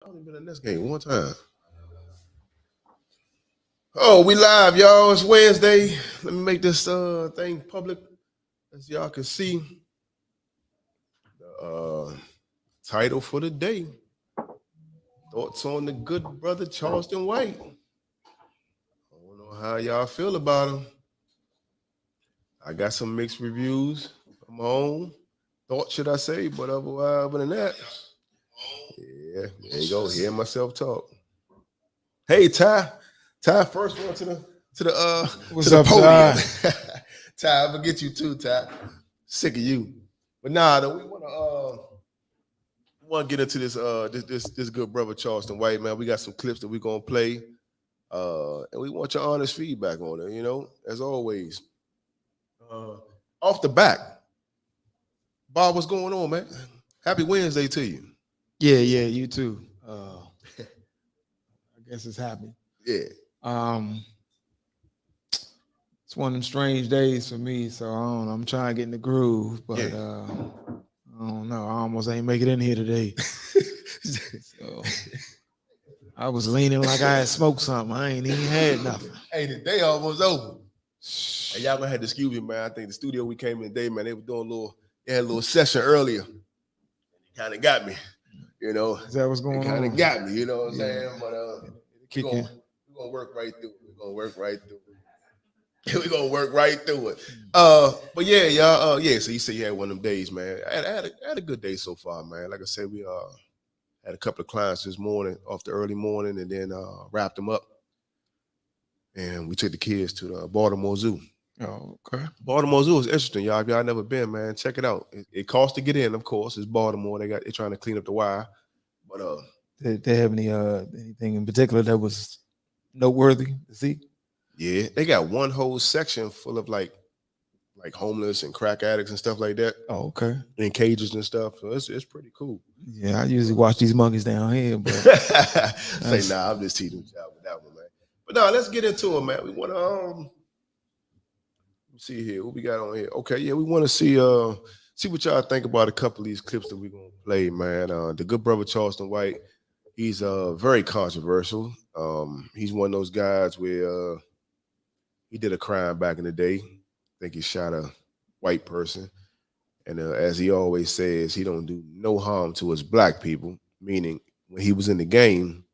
I only been in this game one time. Oh, we live, y'all. It's Wednesday. Let me make this thing public, as y'all can see. The title for the day: Thoughts on the good brother Charleston White. I don't know how y'all feel about him. I got some mixed reviews of my own thoughts, should I say? But other than that, yeah, there you go. Hear myself talk. Hey, Ty. Ty, first one to What's the up, podium. Ty? Ty, I'm gonna get you too, Ty. Sick of you. But nah, though, we wanna get into this good brother Charleston White, man. We got some clips that we're gonna play. And we want your honest feedback on it, as always. Uh, off the back, Bob, what's going on, man? Happy Wednesday to you. Yeah, you too. I guess it's happy. Yeah. Um, it's one of them strange days for me, so I don't know. I'm trying to get in the groove, but Yeah. I don't know. I almost ain't make it in here today. So I was leaning like I had smoked something. I ain't even had nothing. Hey, the day almost over. And y'all gonna have to excuse me, man. I think the studio we came in today, man, they were doing they had a little session earlier. It kind of got me, Is that what's going It kind on? of got me, you know what I'm saying? But Kicking. we're gonna work right through it. We're gonna work right through it. We're gonna work right through it. But yeah, y'all, yeah, so you say you had one of them days, man. I had a good day so far, man. Like I said, we had a couple of clients this morning off the early morning and then wrapped them up. And we took the kids to the Baltimore Zoo. Oh, okay. Baltimore Zoo is interesting, y'all. If y'all never been, man, check it out. It costs to get in, of course. It's Baltimore. They're trying to clean up the wire. But Did they have anything in particular that was noteworthy to see? yeah, they got one whole section full of like homeless and crack addicts and stuff like that. Oh, okay. In cages and stuff. So it's pretty cool. Yeah, I usually watch these monkeys down here, but say nah, I'm just teasing y'all with that one, man. But no, let's get into it, man. We wanna see here what we got on here. Okay, yeah, we want to see what y'all think about a couple of these clips that we're gonna play, man. The good brother Charleston White, he's very controversial. He's one of those guys where he did a crime back in the day. I think he shot a white person, and as he always says, he don't do no harm to us black people. Meaning, when he was in the game,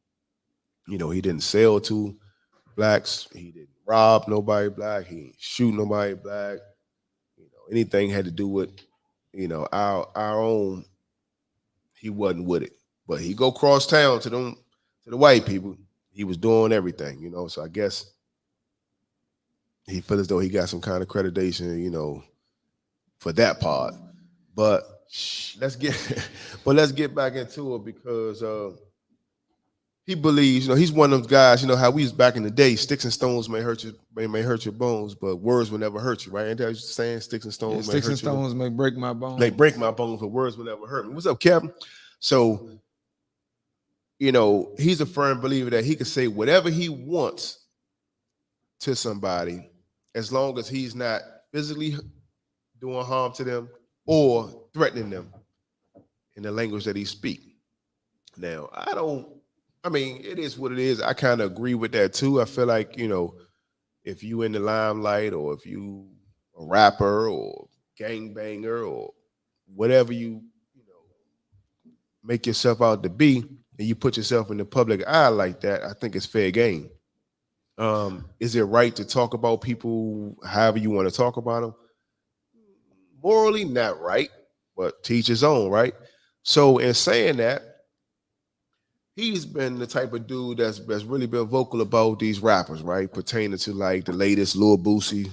he didn't sell to blacks. He didn't rob nobody black. He didn't shoot nobody black. Anything had to do with, our own, he wasn't with it. But he go cross town to the white people. He was doing everything, So I guess he felt as though he got some kind of accreditation, for that part. But let's get back into it because he believes, he's one of those guys, how we was back in the day, sticks and stones may hurt you, may hurt your bones, but words will never hurt you, right? Ain't that what you're saying? Sticks and stones may hurt you. Sticks and stones may break my bones. They break my bones, but words will never hurt me. What's up, Kevin? So, he's a firm believer that he can say whatever he wants to somebody as long as he's not physically doing harm to them or threatening them in the language that he speaks. Now, it is what it is. I kind of agree with that too. I feel like, if you in the limelight or if you a rapper or gangbanger or whatever make yourself out to be and you put yourself in the public eye like that, I think it's fair game. Is it right to talk about people however you want to talk about them? Morally, not right, but teach his own, right? So in saying that, he's been the type of dude that's really been vocal about these rappers, right? Pertaining to like the latest Lil Boosie.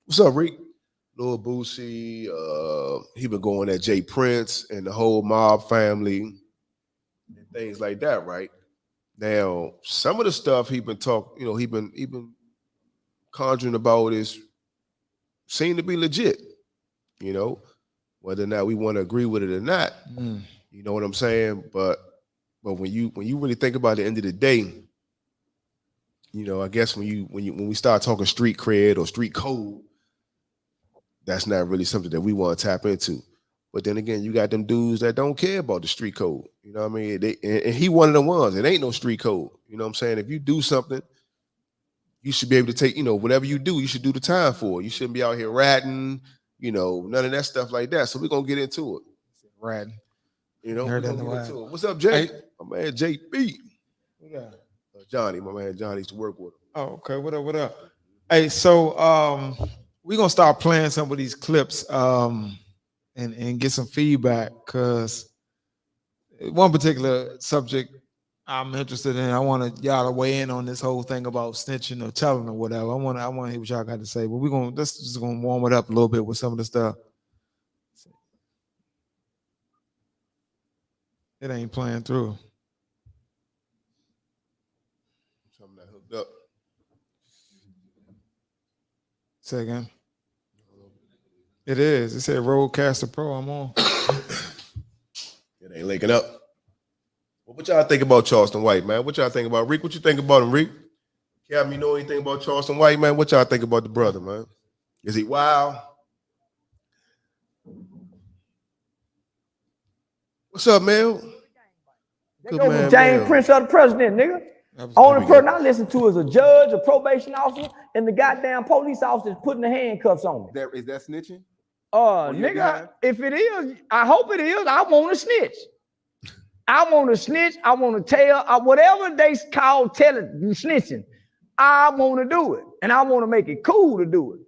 What's up, Rick? Lil Boosie, he been going at Jay Prince and the whole mob family and things like that, right? Now, some of the stuff he been he been conjuring about is seem to be legit, whether or not we want to agree with it or not. You know what I'm saying? But when you really think about the end of the day, I guess when we start talking street cred or street code, that's not really something that we want to tap into. But then again, you got them dudes that don't care about the street code. You know what I mean? And he one of the ones. It ain't no street code. You know what I'm saying? If you do something, you should be able to take, whatever you do, you should do the time for it. You shouldn't be out here ratting, none of that stuff like that. So we're gonna get into it. Right. We're Heard that gonna in get a into while. it. What's up, Jay? Hey. My man JB. Yeah. Johnny, my man Johnny used to work with him. Oh, okay. What up? What up? Hey, so we're gonna start playing some of these clips and get some feedback because one particular subject I'm interested in. I want y'all to weigh in on this whole thing about snitching or telling or whatever. I want to hear what y'all got to say. But let's just gonna warm it up a little bit with some of the stuff. It ain't playing through. Something that hooked up. Say again. It is. It said Rodecaster Pro. I'm on. It ain't linking up. Well, what y'all think about Charleston White, man? What y'all think about Rick? What you think about him, Rick? Captain, you know anything about Charleston White, man? What y'all think about the brother, man? Is he wild? What's up, man? They go with James Prince of the president, nigga. Only person I listen to is a judge, a probation officer, and the goddamn police officer putting the handcuffs on me. Is that snitching? Nigga, if it is, I hope it is. I want to snitch. I want to snitch. I want to tell. Whatever they call telling, snitching, I want to do it, and I want to make it cool to do it.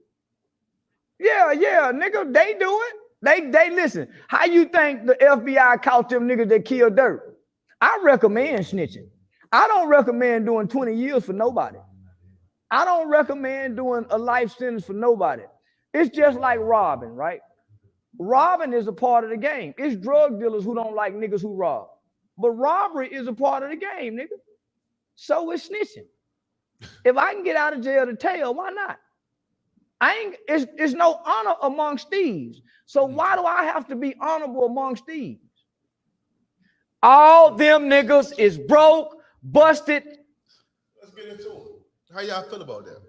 Yeah, nigga, they do it. They listen. How you think the FBI caught them niggas that killed Dirt? I recommend snitching. I don't recommend doing 20 years for nobody. I don't recommend doing a life sentence for nobody. It's just like robbing, right? Robbing is a part of the game. It's drug dealers who don't like niggas who rob. But robbery is a part of the game, nigga. So is snitching. If I can get out of jail to tell, why not? It's no honor amongst thieves. So why do I have to be honorable amongst thieves? All them niggas is broke, busted. Let's get into it. How y'all feel about that?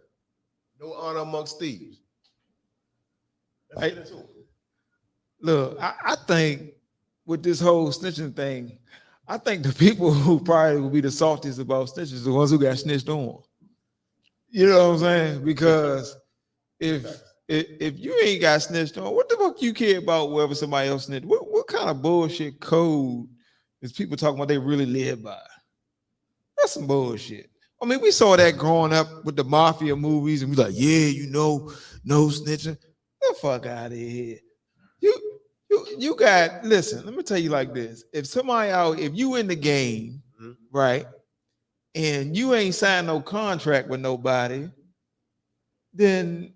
No honor amongst thieves. Let's get into it. Look, I think with this whole snitching thing, I think the people who probably will be the saltiest about snitches are the ones who got snitched on. You know what I'm saying? Because if you ain't got snitched on, what the fuck you care about whether somebody else snitched? What kind of bullshit code is people talking about they really live by? That's some bullshit. I mean, we saw that growing up with the mafia movies, and we like, yeah, no snitching. Get the fuck out of here. You got, listen, let me tell you like this. If you in the game, right, and you ain't signed no contract with nobody, then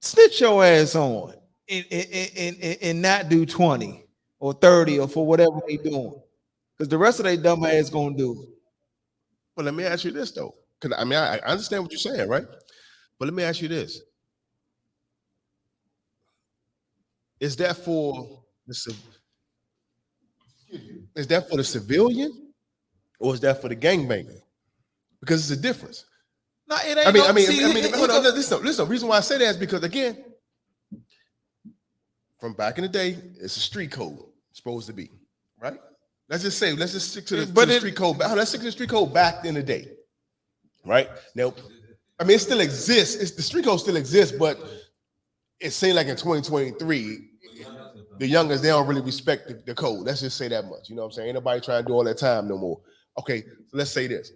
snitch your ass on and not do 20 or 30 or for whatever they doing. Because the rest of they dumb ass gonna do. Well, let me ask you this though. Because I understand what you're saying, right? But let me ask you this. Is that for the civilian or is that for the gangbanger? Because it's a difference. No, it ain't. Hold on, listen. The reason why I say that is because again, from back in the day, it's a street code supposed to be, right? Let's just stick to the street code. Let's stick to the street code back in the day, right? Now, I mean, it still exists. The street code still exists, but it seems like in 2023, the youngers, they don't really respect the code. Let's just say that much. You know what I'm saying? Ain't nobody trying to do all that time no more. Okay, so let's say this.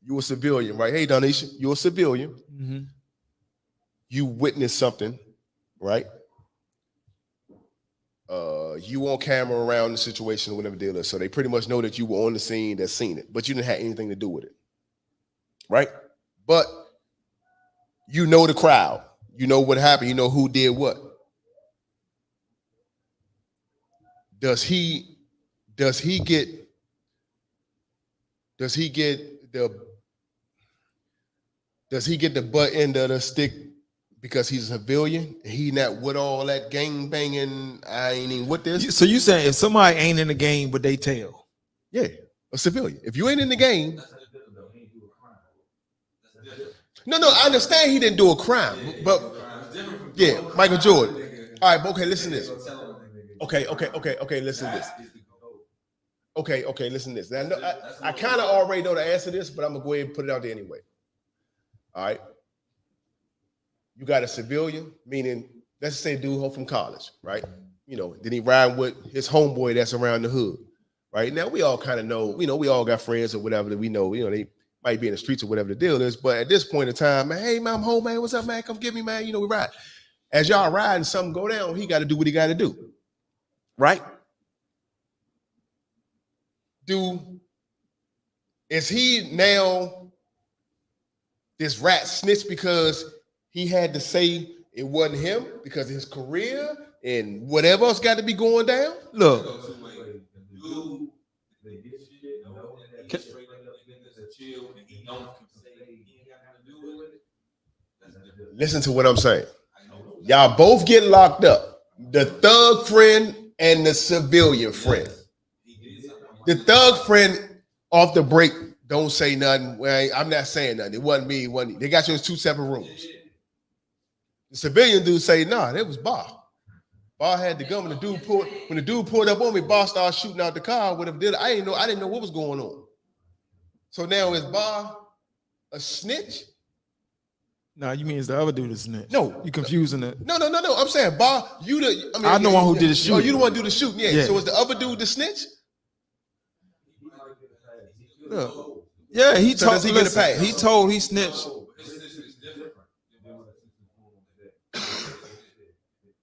You a civilian, right? Hey, Donisha, you're a civilian. Mm-hmm. You witnessed something, right? You on camera around the situation or whatever deal is. So they pretty much know that you were on the scene that seen it, but you didn't have anything to do with it, right? But you know the crowd. You know what happened. You know who did what. Does he get the butt end of the stick because he's a civilian? He not with all that gang banging. I ain't even with this. So you saying if somebody ain't in the game but they tell? Yeah, a civilian. If you ain't in the game. No, I understand he didn't do a crime, but yeah, Michael Jordan. All right, but okay, listen to this. Okay. Listen to this. Okay. Listen to this. Now, I kind of already know the answer to this, but I'm gonna go ahead and put it out there anyway. All right. You got a civilian, meaning let's say dude home from college, right? Then he riding with his homeboy that's around the hood, right? Now we all kind of know, we all got friends or whatever that we know, they might be in the streets or whatever the deal is. But at this point in time, man, hey man, I'm home, man. What's up, man? Come get me, man. We ride. As y'all ride and something go down, he got to do what he got to do, right? Is he now this rat snitch because he had to say it wasn't him because of his career and whatever else got to be going down? Look. Listen to what I'm saying. Y'all both get locked up. The thug friend and the civilian friend. The thug friend off the break don't say nothing. Well, I'm not saying nothing. It wasn't me. They got you in 2 separate rooms. The civilian dude say, nah, that was Bar. Bar had the gun when the dude pulled up on me. Bar started shooting out the car. Whatever did I didn't know what was going on. So now is Bar a snitch? No, you mean it's the other dude that's snitch? No, you confusing it. No. I'm saying Bar, I'm the one who did the shooting. Oh, you the one who do the shooting? Yeah. So is the other dude the snitch? Look, yeah, he so told. Does he get a pass? He told he snitched.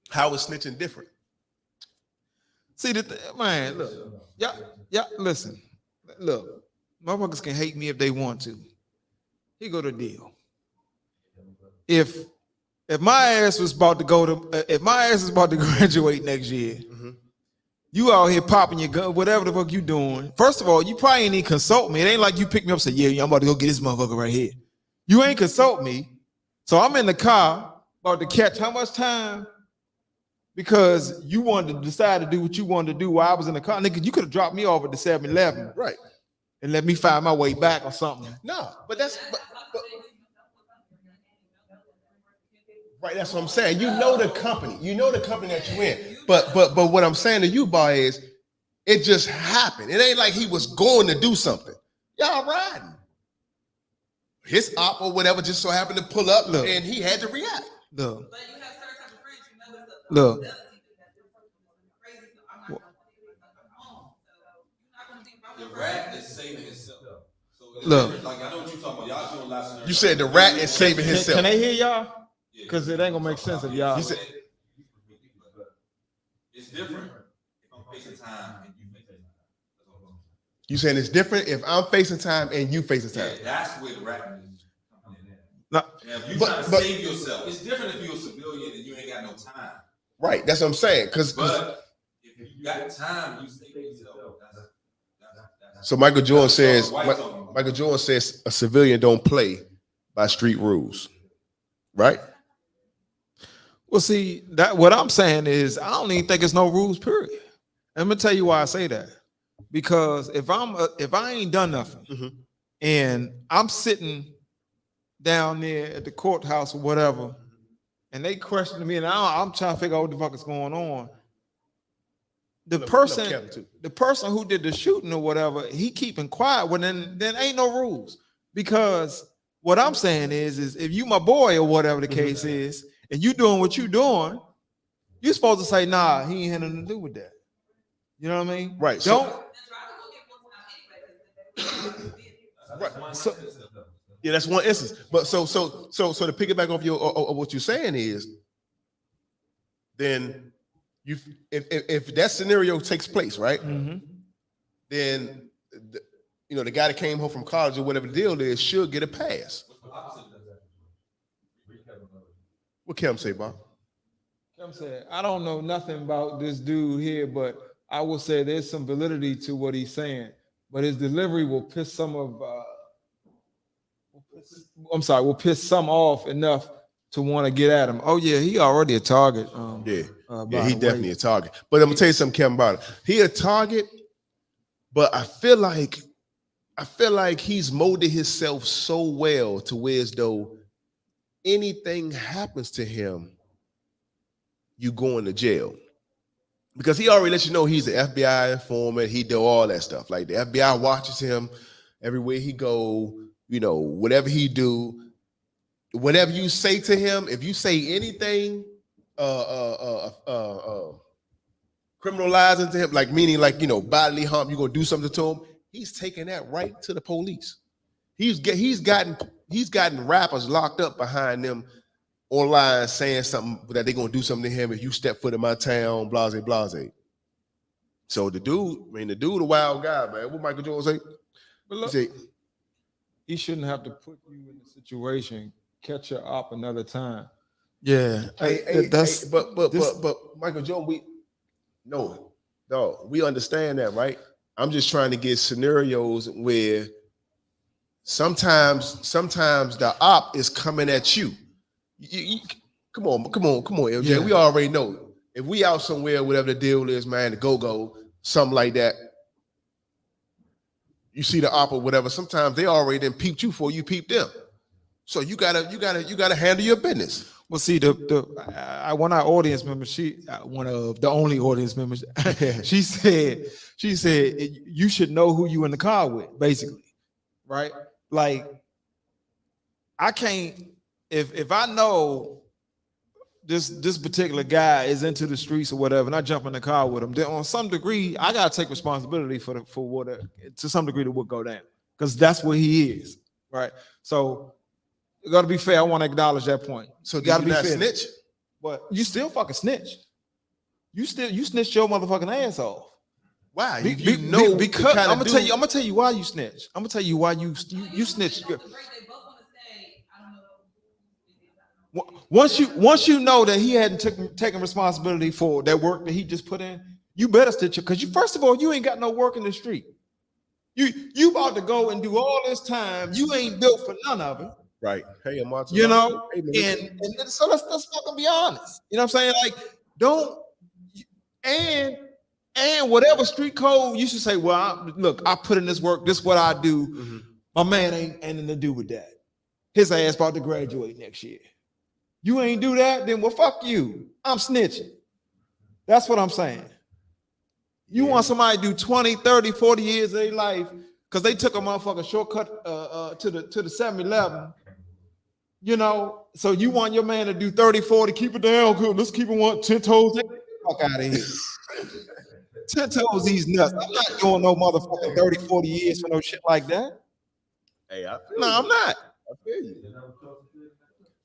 How is snitching different? See man, look, yeah. Listen, look, motherfuckers can hate me if they want to. Here go the deal. If my ass was about to graduate next year, you out here popping your gun, whatever the fuck you doing. First of all, you probably ain't even consult me. It ain't like you pick me up and say, yeah, I'm about to go get this motherfucker right here. You ain't consult me. So I'm in the car about to catch how much time? Because you wanted to decide to do what you wanted to do while I was in the car. Nigga, you could have dropped me off at the 7-Eleven. Right. And let me find my way back or something. No, but right, that's what I'm saying. You know the company that you're in. But what I'm saying to you, boy, is it just happened. It ain't like he was going to do something. Y'all riding. His op or whatever just so happened to pull up and he had to react. Look. But you have certain type of friends, you know, there's Look. The rat is saving himself. Look. Like I know what you're talking about. Y'all doing lots of You said the rat is saving himself. Can they hear y'all? Because it ain't gonna make sense if y'all. It's different if I'm facing time and you facing time. You saying it's different if I'm facing time and you facing time. Yeah, that's where the rat is. No, if you trying to save yourself, it's different if you're a civilian and you ain't got no time. Right, that's what I'm saying. But if you got time, you save yourself. So Michael Jordan says a civilian don't play by street rules, right? Well, see, that what I'm saying is I don't even think it's no rules, period. And I'm gonna tell you why I say that. Because if I ain't done nothing and I'm sitting down there at the courthouse or whatever, and they question me and I'm trying to figure out what the fuck is going on. The person who did the shooting or whatever, he keeping quiet. Well, then ain't no rules. Because what I'm saying is if you my boy or whatever the case is, and you doing what you doing, you're supposed to say, nah, he ain't had nothing to do with that. You know what I mean? Right. Don't. So, yeah, that's one instance. But so to piggyback off of what you're saying is, then if that scenario takes place, right? Then the guy that came home from college or whatever the deal is should get a pass. What Kim say, Bob? Kim said, I don't know nothing about this dude here, but I will say there's some validity to what he's saying. But his delivery will piss some off enough to want to get at him. Oh yeah, he already a target. He definitely a target. But I'm gonna tell you something, Kevin, about it. He a target, but I feel like he's molded himself so well to where as though anything happens to him, you going to jail. because he already let you know he's the FBI informant. He do all that stuff. Like the FBI watches him everywhere he go. You know, whatever he do, whatever you say to him, if you say anything, criminalizing to him, like meaning like, you know, bodily harm, you gonna do something to him, he's taking that right to the police. He's gotten rappers locked up behind them online saying something that they're gonna do something to him if you step foot in my town, blase, blase. So the dude, a wild guy, man. What Michael Jordan say? Look, He say, he shouldn't have to put you in the situation, catch you up another time. Yeah, but Michael Jordan, we understand that, right? I'm just trying to get scenarios where sometimes the op is coming at you. Come on, LJ. Yeah. We already know if we out somewhere, whatever the deal is, man, the go, something like that. You see the op or whatever. Sometimes they already then peeped you before you peeped them. So you gotta handle your business. Well, see, one of our audience members, one of the only audience members, she said, you should know who you in the car with, basically, right? Like, I can't, if I know this particular guy is into the streets or whatever, and I jump in the car with him, then on some degree, I gotta take responsibility for what to some degree to what go down, because that's what he is, right? So. You gotta be fair. I want to acknowledge that point. So you gotta be not fair. snitch, But you still fucking snitch. You snitched your motherfucking ass off. why? Because I'm gonna tell you why you snitch. I'm gonna tell you why you snitch. Once you know that he hadn't taken responsibility for that work that he just put in, you better stitch it, because first of all, you ain't got no work in the street. You about to go and do all this time. You ain't built for none of it. Right. Hey, Martin. You know, hey, and so let's fucking be honest. You know what I'm saying? Like, don't and whatever street code you should say, well, look, I put in this work, this is what I do. Mm-hmm. My man ain't anything to do with that. His ass about to graduate next year. You ain't do that, then well, fuck you. I'm snitching. That's what I'm saying. You want somebody to do 20, 30, 40 years of their life because they took a motherfucking shortcut to the 7-Eleven. You know, so you want your man to do 30, 40, keep it down, good. Let's keep it 10 toes. Fuck out of here. 10 toes, these nuts. I'm not doing no motherfucking 30, 40 years for no shit like that. Hey, I'm not. I feel you.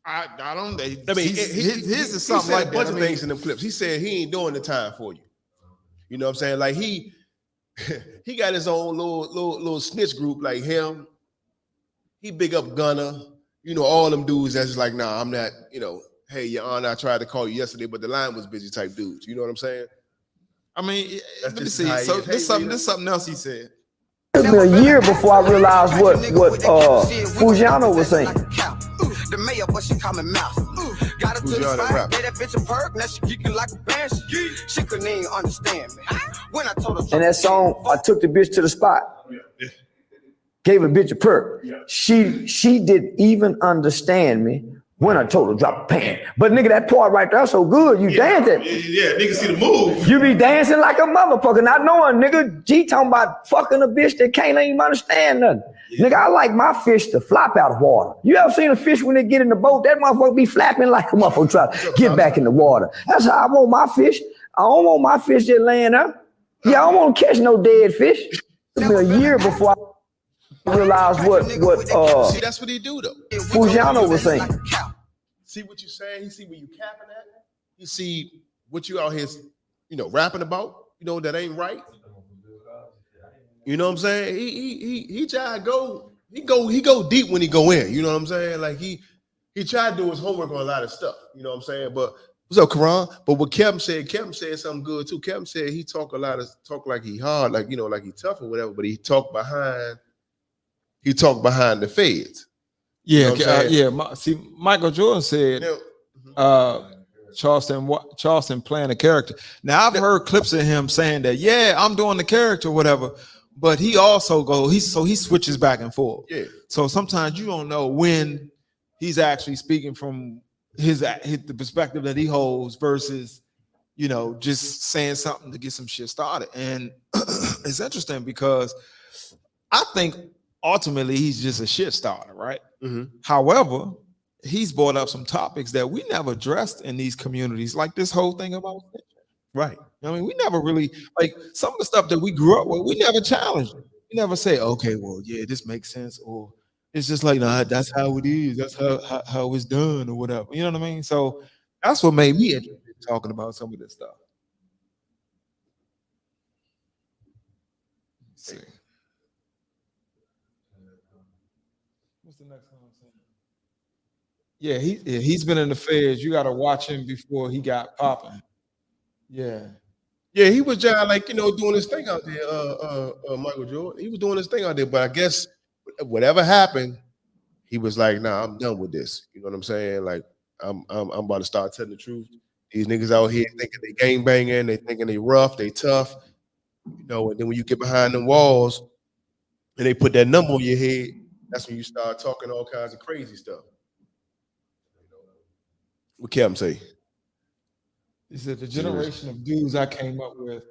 I don't. I mean, his is something like a bunch of things in them clips. He said he ain't doing the time for you. You know what I'm saying? Like he got his own little snitch group like him. He big up Gunner. You know, all them dudes that's just like, nah, I'm not, you know, hey, Your Honor, I tried to call you yesterday, but the line was busy type dudes. You know what I'm saying? I mean, let me see. So this something else he said. It took me a year before I realized what Fujiano was saying. The mayor, but she call me Mouse. Got her to the spot, gave that bitch a perk, now she geeking like a banshee. She couldn't even understand me. When I told her. And that song, I took the bitch to the spot. Gave a bitch a perk. She didn't even understand me when I told her to drop a pan. But nigga, that part right there so good, you dancing. Yeah, nigga see the move. You be dancing like a motherfucker, not knowing, nigga. G talking about fucking a bitch that can't even understand nothing. Yeah. Nigga, I like my fish to flop out of water. You ever seen a fish when they get in the boat? That motherfucker be flapping like a motherfucker trying to get back in the water. That's how I want my fish. I don't want my fish just laying there. Yeah, I don't want to catch no dead fish. It took me a year before I realized what see, that's what he do though. Fujiano was saying. See what you saying? He see where you capping at? You see what you out here, you know, rapping about, you know, that ain't right. You know what I'm saying? He try to go, he go deep when he go in. You know what I'm saying? Like he tried to do his homework on a lot of stuff. You know what I'm saying? But what's up, Karan? But what Kevin said something good too. Kevin said he talk like he hard, like, you know, like he tough or whatever, but he talk behind the feds. Yeah, you know see, Michael Jordan said Charleston playing a character. Now I've heard clips of him saying that, yeah, I'm doing the character or whatever, but he also he switches back and forth. Yeah. So sometimes you don't know when he's actually speaking from the perspective that he holds versus just saying something to get some shit started. And it's interesting because I think ultimately he's just a shit starter, right? Mm-hmm. However, he's brought up some topics that we never addressed in these communities, like this whole thing about snitching. Right. I mean, we never really like some of the stuff that we grew up with. We never challenged it. We never say, okay, well, yeah, this makes sense, or it's just like, nah, that's how it is. That's how it's done, or whatever. You know what I mean? So that's what made me interested in talking about some of this stuff. Let's see. What's the next one I'm saying? Yeah, he's been in the feds. You got to watch him before he got popping. Yeah. Yeah, he was just like doing his thing out there. Michael Jordan, he was doing his thing out there. But I guess whatever happened, he was like, "Nah, I'm done with this." You know what I'm saying? Like, I'm about to start telling the truth. These niggas out here thinking they gang banging, they thinking they rough, they tough. And then when you get behind them walls and they put that number on your head, that's when you start talking all kinds of crazy stuff. What Kevin say? He said the generation of dudes I came up with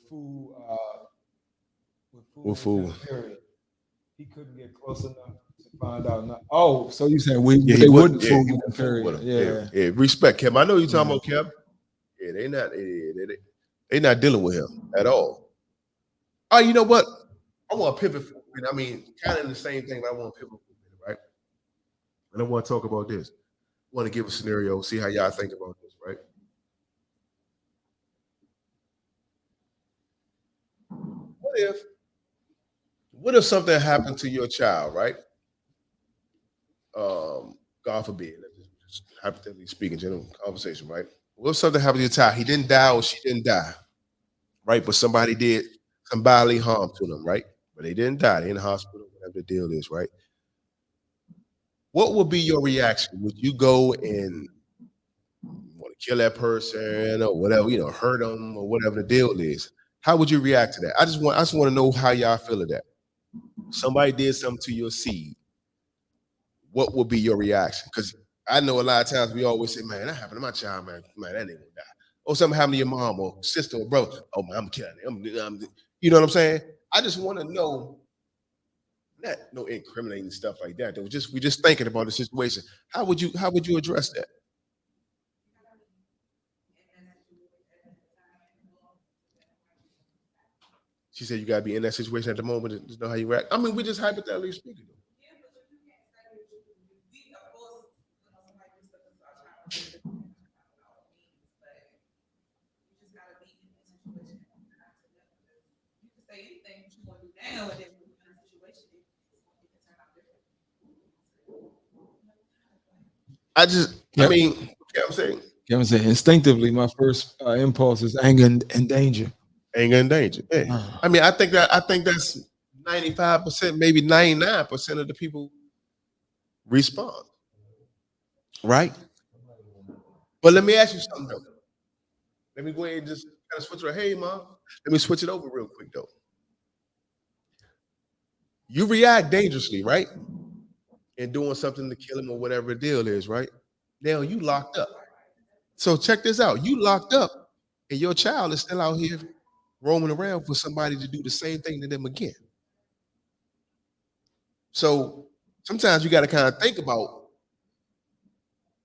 fool With fool. period. He couldn't get close enough to find out. Oh, so you saying He wouldn't yeah, fool he him, wouldn't fool with period. him. Yeah. Respect Kevin. I know you're talking about Kevin. Yeah, they not dealing with him at all. Oh, you know what? I want to pivot. I mean, kind of the same thing, but I want to pivot, right? And I want to talk about this. I want to give a scenario, see how y'all think about this, right? What if something happened to your child, right? God forbid, just hypothetically speaking, general conversation, right? What if something happened to your child? He didn't die or she didn't die, right? But somebody did some bodily harm to them, right? But they didn't die. They're in the hospital, whatever the deal is, right? What would be your reaction? Would you go and want to kill that person or whatever, hurt them or whatever the deal is? How would you react to that? I just want to know how y'all feel of that. Somebody did something to your seed. What would be your reaction? Because I know a lot of times we always say, "Man, that happened to my child, man. Man, that nigga die." Or something happened to your mom or sister or brother. Oh man, I'm killing him. You know what I'm saying? I just want to know, not no incriminating stuff like that. We just thinking about the situation. How would you address that? She said you gotta be in that situation at the moment to know how you react. I mean, we just hypothetically speaking. I mean, you know what I'm saying? Kevin said instinctively, my first impulse is anger and danger. Anger and danger. Yeah. I mean, I think that's 95%, maybe 99% of the people respond. Right? But let me ask you something though. Let me go ahead and just kind of switch it. Hey, mom, let me switch it over real quick though. You react dangerously, right? And doing something to kill him or whatever the deal is, right? Now you locked up. So check this out. You locked up, and your child is still out here roaming around for somebody to do the same thing to them again. So sometimes you got to kind of think about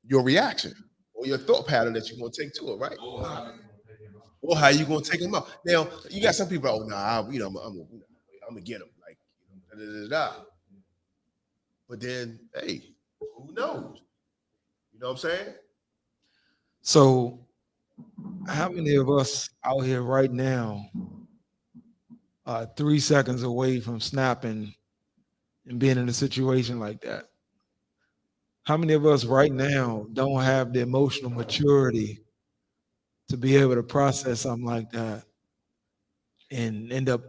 your reaction or your thought pattern that you're gonna take to it, right? Or how you gonna take them out. Now you got some people, oh nah, I'm gonna get them, like da, da, da, da. But then, hey, who knows? You know what I'm saying? So, how many of us out here right now are 3 seconds away from snapping and being in a situation like that? How many of us right now don't have the emotional maturity to be able to process something like that and end up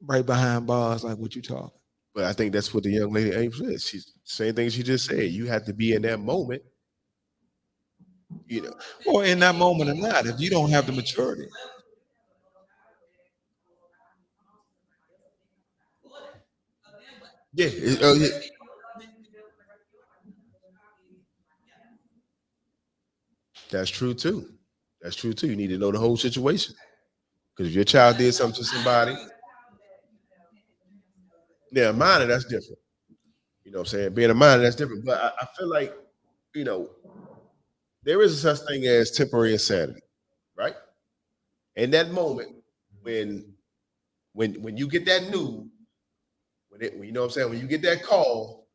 right behind bars like what you talking? But I think that's what the young lady aims at. She's same thing she just said. You have to be in that moment, you know. Or in that moment or not, if you don't have the maturity. Yeah, yeah. That's true too. That's true too. You need to know the whole situation. Because if your child did something to somebody, yeah, a minor, that's different. You know what I'm saying? Being a minor, that's different. But I feel like, you know, there is a such thing as temporary insanity, right? In that moment, when when you get that news, when you know what I'm saying, when you get that call,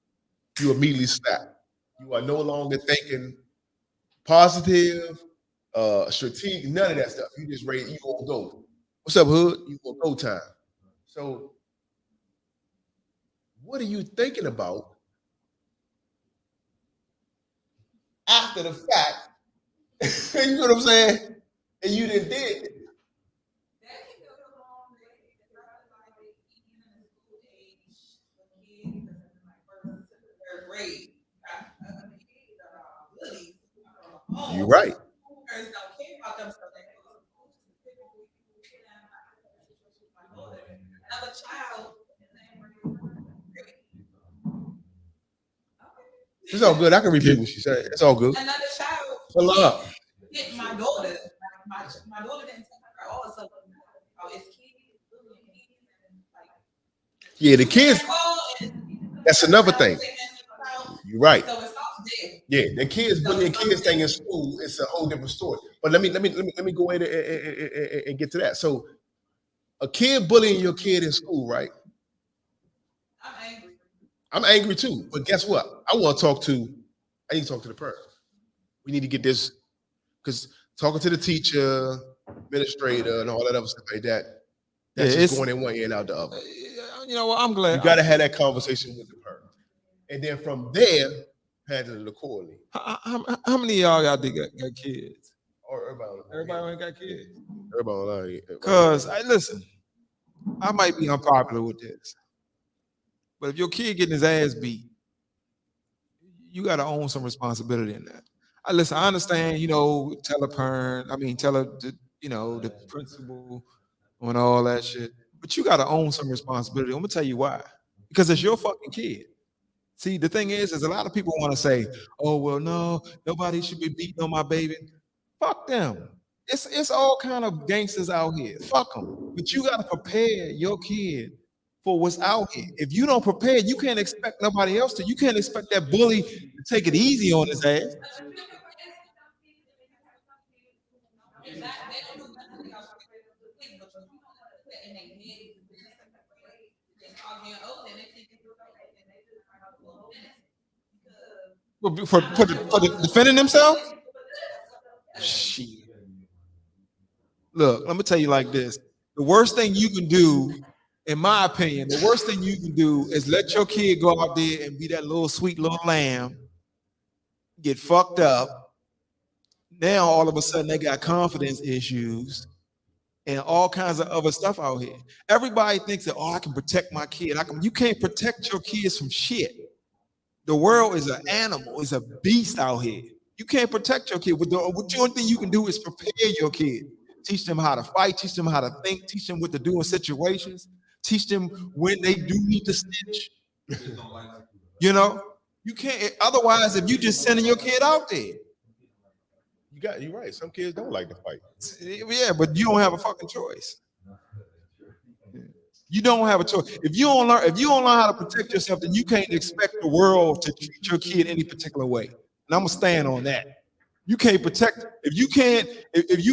you immediately snap. You are no longer thinking positive, strategic, none of that stuff. You just ready, you gonna go. What's up, hood? You gonna go time. So what are you thinking about after the fact? You know what I'm saying? And you didn't did it. You're right. It's all good. I can repeat what she said. It's all good. Pull her up. Yeah, the kids. That's another thing. You're right. Yeah, the kids bullying kids thing in school. It's a whole different story. But let me go ahead and get to that. So a kid bullying your kid in school, right? I'm angry too. But guess what? I want to talk to. I need to talk to the parent. We need to get this because talking to the teacher, administrator, and all that other stuff like that. That's just going in one ear and out the other. You know what? I'm glad. You got to have that conversation with the parent, and then from there, handle it accordingly. How many of y'all got kids? Or Everybody ain't got kids. Everybody online. Cause listen, I might be unpopular with this, but if your kid getting his ass beat, you got to own some responsibility in that. Listen, I understand. You know, tell a parent. I mean, tell the principal and all that shit. But you got to own some responsibility. I'm gonna tell you why. Because it's your fucking kid. See, the thing is a lot of people want to say, "Oh, well, no, nobody should be beating on my baby." Fuck them. It's all kind of gangsters out here. Fuck them. But you got to prepare your kid for what's out here. If you don't prepare, you can't expect nobody else to. You can't expect that bully to take it easy on his ass. For defending themselves? Shit. Look, let me tell you like this. The worst thing you can do, in my opinion, the worst thing you can do is let your kid go out there and be that little sweet little lamb, get fucked up. Now all of a sudden they got confidence issues and all kinds of other stuff out here. Everybody thinks that, I can protect my kid. You can't protect your kids from shit. The world is an animal, it's a beast out here. You can't protect your kid. The only thing you can do is prepare your kid. Teach them how to fight, teach them how to think, teach them what to do in situations, teach them when they do need to snitch. You know, you can't, otherwise, if you just sending your kid out there. You're right. Some kids don't like to fight. Yeah, but you don't have a fucking choice. You don't have a choice. If you don't learn how to protect yourself, then you can't expect the world to treat your kid any particular way. And I'm gonna stand on that. You can't protect if you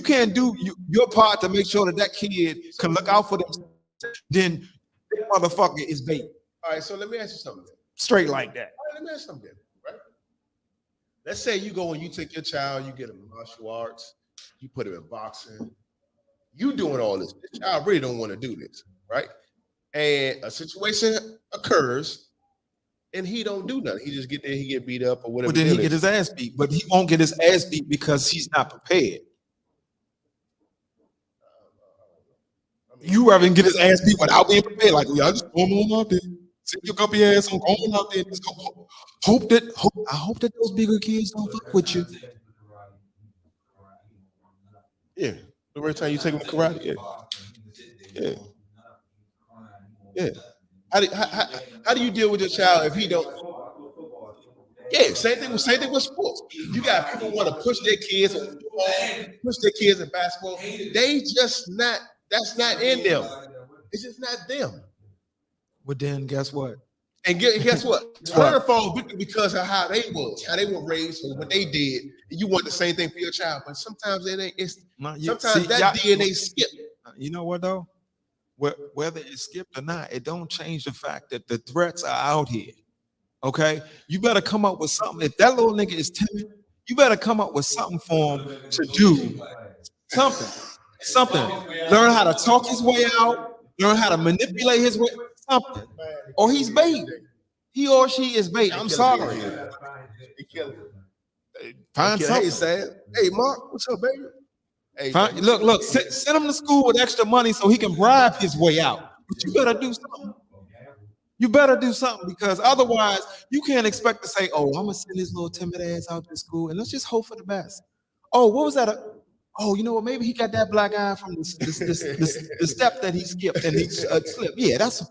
can't do your part to make sure that kid can look out for themselves, then that motherfucker is bait. All right, so let me ask you something. Straight like that. All right, let me ask you something, right? Let's say you go and you take your child, you get him in martial arts, you put him in boxing, you doing all this. The child really don't want to do this, right? And a situation occurs and he don't do nothing. He just get there, he get beat up or whatever. But then he get his ass beat. But he won't get his ass beat because he's not prepared. You rather than get his ass beat without being prepared. Like, y'all just throw him on out there. Sit your guppy ass on, go out there. Just go. I hope that those bigger kids don't fuck with you. Yeah. Every time you take him to karate. Yeah. Yeah. How do you deal with your child if he don't? Yeah, same thing with sports. You got people want to push their kids in football, push their kids in basketball. They just not. That's not in them. It's just not them. But then guess what? And guess what? Turn falls because of how they were raised, and what they did. And you want the same thing for your child, but sometimes it ain't. It's sometimes that DNA skip. You know what though? Whether it's skipped or not, it don't change the fact that the threats are out here. Okay, you better come up with something. If that little nigga is timid, you better come up with something for him to do. Something. Learn how to talk his way out. Learn how to manipulate his way. Something. Or he's bait. He or she is bait. I'm sorry. Find something. Hey, Sam. Hey, Mark. What's up, baby? Hey, look. Send him to school with extra money so he can bribe his way out. But you better do something. You better do something because otherwise you can't expect to say, "Oh, I'm gonna send this little timid ass out to school and let's just hope for the best." Oh, what was that? Oh, you know what? Maybe he got that black eye from the step that he skipped and he slipped. Yeah, that's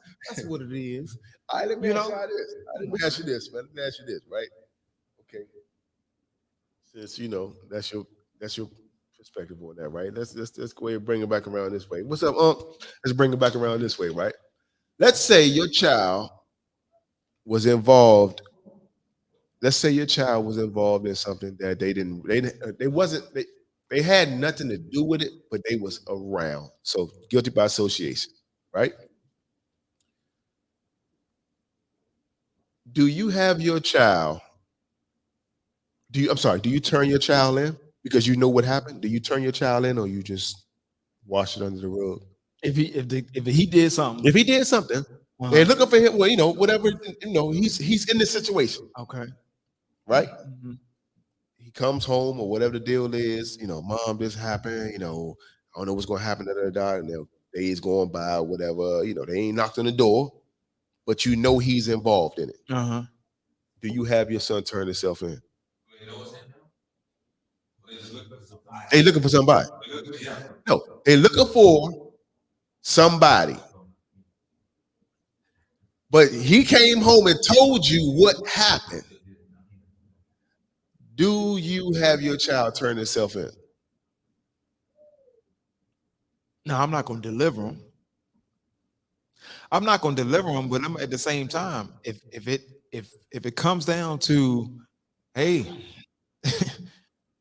what it is. All right, let me ask you this, man. Let me ask you this, right? Okay. Since you know that's your perspective on that, right? Let's go ahead and bring it back around this way. What's up, Unc? Let's bring it back around this way, right? Let's say your child was involved. Let's say your child was involved in something that they had nothing to do with it, but they was around. So guilty by association, right? Do you have your child? Do you turn your child in because you know what happened? Do you turn your child in or you just wash it under the rug? If he did something, they're looking for him. Well, you know, whatever. You know, he's in this situation. Okay, right? Mm-hmm. He comes home or whatever the deal is. You know, mom, this happened. You know, I don't know what's going to happen. And the days going by, or whatever. You know, they ain't knocked on the door, but you know he's involved in it. Do you have your son turn himself in? They looking for somebody. No, they looking for somebody. But he came home and told you what happened. Do you have your child turn himself in? No, I'm not going to deliver him. I'm not going to deliver him, but I'm at the same time, if it comes down to, hey,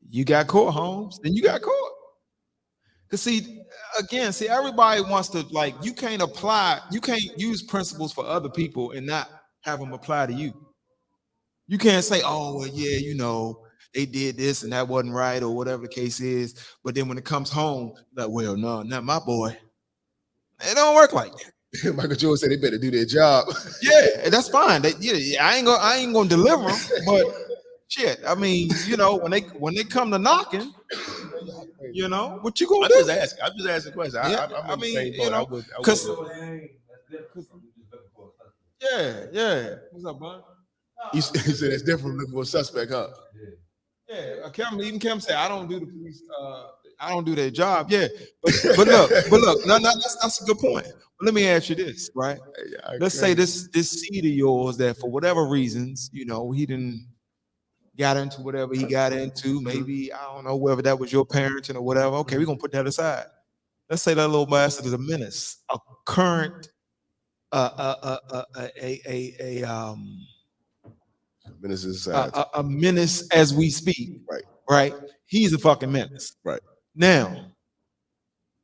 you got caught, Holmes, then you got caught. Because everybody wants to, like, you can't use principles for other people and not have them apply to you. You can't say, oh, well, yeah, you know, they did this and that wasn't right or whatever the case is. But then when it comes home, like, well, no, not my boy. It don't work like that. Michael Jordan said they better do their job. Yeah, that's fine. I ain't gonna deliver them, but shit. I mean, you know, when they come to knocking, you know, what you gonna do? I'm just asking questions. Yeah, I mean, you know, because yeah. What's up, bud? He said it's different from looking for a suspect, huh? Yeah. Kevin said I don't do the police. I don't do their job. Yeah, but look. No, that's a good point. But let me ask you this, right? Let's say this seed of yours that for whatever reasons, you know, he didn't got into whatever he got into. Maybe I don't know whether that was your parenting or whatever. Okay, we're gonna put that aside. Let's say that little bastard is a menace, a current, menace to society. A menace as we speak. Right. He's a fucking menace. Right. Now,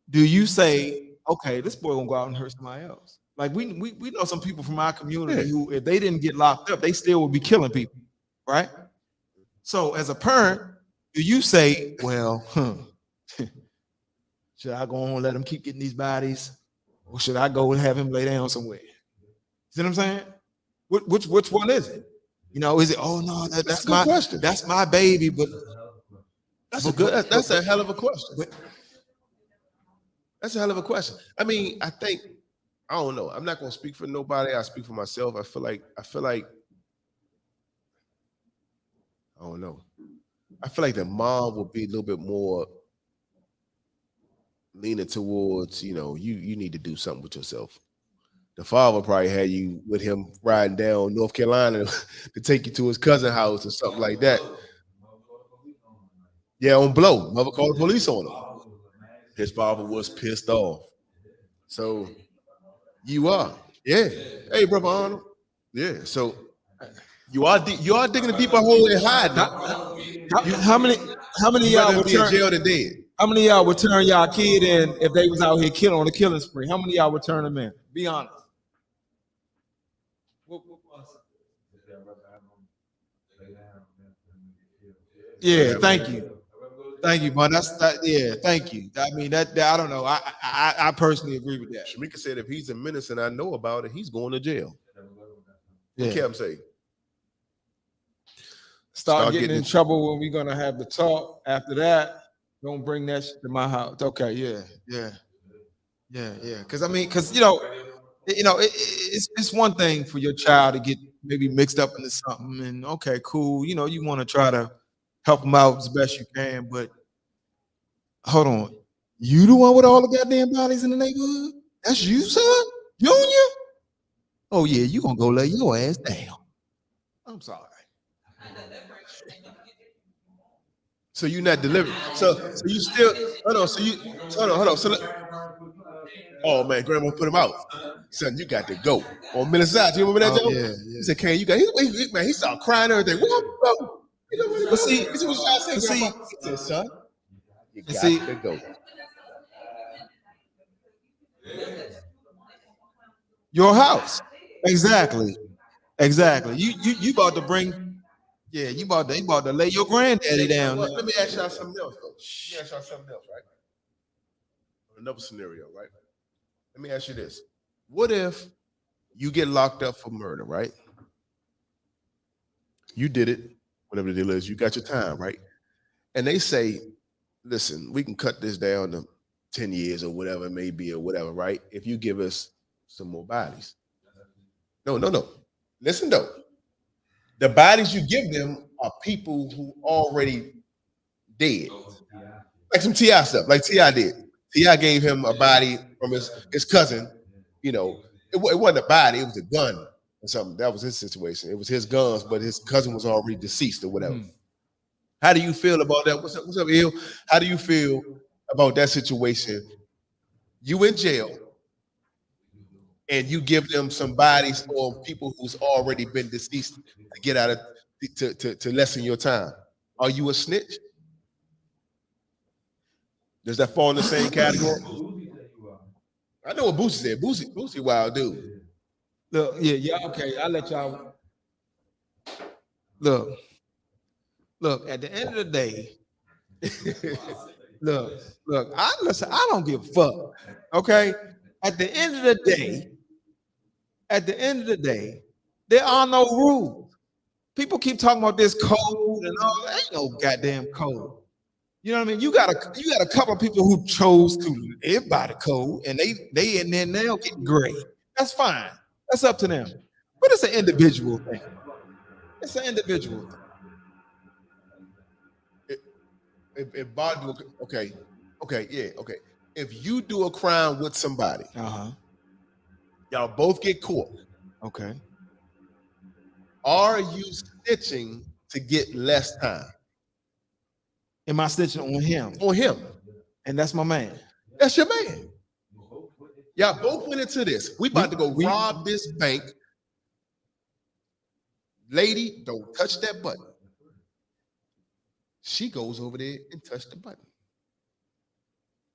do you say, okay, this boy gonna go out and hurt somebody else? Like we know some people from our community who, if they didn't get locked up, they still would be killing people, right? So as a parent, do you say, well, should I go on and let him keep getting these bodies, or should I go and have him lay down somewhere? See what I'm saying? Which one is it? You know, is it? Oh no, that's my question. That's my baby, but that's a hell of a question. That's a hell of a question. I mean, I don't know. I'm not gonna speak for nobody. I speak for myself. I feel like I don't know. I feel like the mom would be a little bit more leaning towards, you know, you need to do something with yourself. The father probably had you with him riding down North Carolina to take you to his cousin's house or something like that. Yeah, on blow. Mother called the police on him. His father was pissed off. So you are. Yeah. Hey, brother Arnold. Yeah. So you are digging a deeper hole and hiding. How many You y'all rather would be in turn? jail than dead. How many y'all would turn y'all kid in if they was out here killing on a killing spree? How many y'all would turn them in? Be honest. Yeah, thank you, man. Yeah, thank you. I mean that I don't know. I personally agree with that. Shamika said if he's a menace and I know about it, he's going to jail. Yeah. What Kevin say? Start getting in trouble when we're gonna have the talk. After that, don't bring that shit to my house. Okay, yeah. Because it's one thing for your child to get maybe mixed up into something, and okay, cool. You want to try to help them out as best you can, but hold on, you the one with all the goddamn bodies in the neighborhood? That's you, son, Junior? Oh yeah, you gonna go lay your ass down? I'm sorry. So you're not delivered. So you still hold on. Hold on. Oh man, grandma put him out. Son, you got to go. On Minnesota, you remember that, Joe? Yeah. He said, "Can you got?" Man, he started crying and everything. What? But see, what you trying to say, Grandma? He said, "Son, you got to go." Your house, exactly. You about to bring. Yeah, you about to lay your granddaddy down. Let me ask y'all something else, though. Right? Another scenario, right? Let me ask you this. What if you get locked up for murder, right? You did it, whatever the deal is, you got your time, right? And they say, listen, we can cut this down to 10 years or whatever it may be or whatever, right? If you give us some more bodies. No. Listen, though. The bodies you give them are people who already dead. Like some T.I. stuff, like T.I. did. T.I. gave him a body from his cousin. It wasn't a body, it was a gun or something. That was his situation. It was his guns, but his cousin was already deceased or whatever. How do you feel about that? What's up, Il? How do you feel about that situation? You in jail, and you give them some bodies or people who's already been deceased to get out of to lessen your time. Are you a snitch? Does that fall in the same category? I know what Boosie said. Boosie wild dude. Look, yeah, okay. I'll let y'all look. At the end of the day, look. I don't give a fuck. Okay. At the end of the day, there are no rules. People keep talking about this code and all. There ain't no goddamn code. You know what I mean? You got a couple of people who chose to live by the code, and they in there now getting gray. That's fine. That's up to them. But it's an individual thing. It's an individual thing. If Bob, okay. If you do a crime with somebody, y'all both get caught. Okay. Are you snitching to get less time? Am I snitching on him? On him. And that's my man. That's your man. Y'all both went into this. We about to go rob this bank. Lady, don't touch that button. She goes over there and touch the button.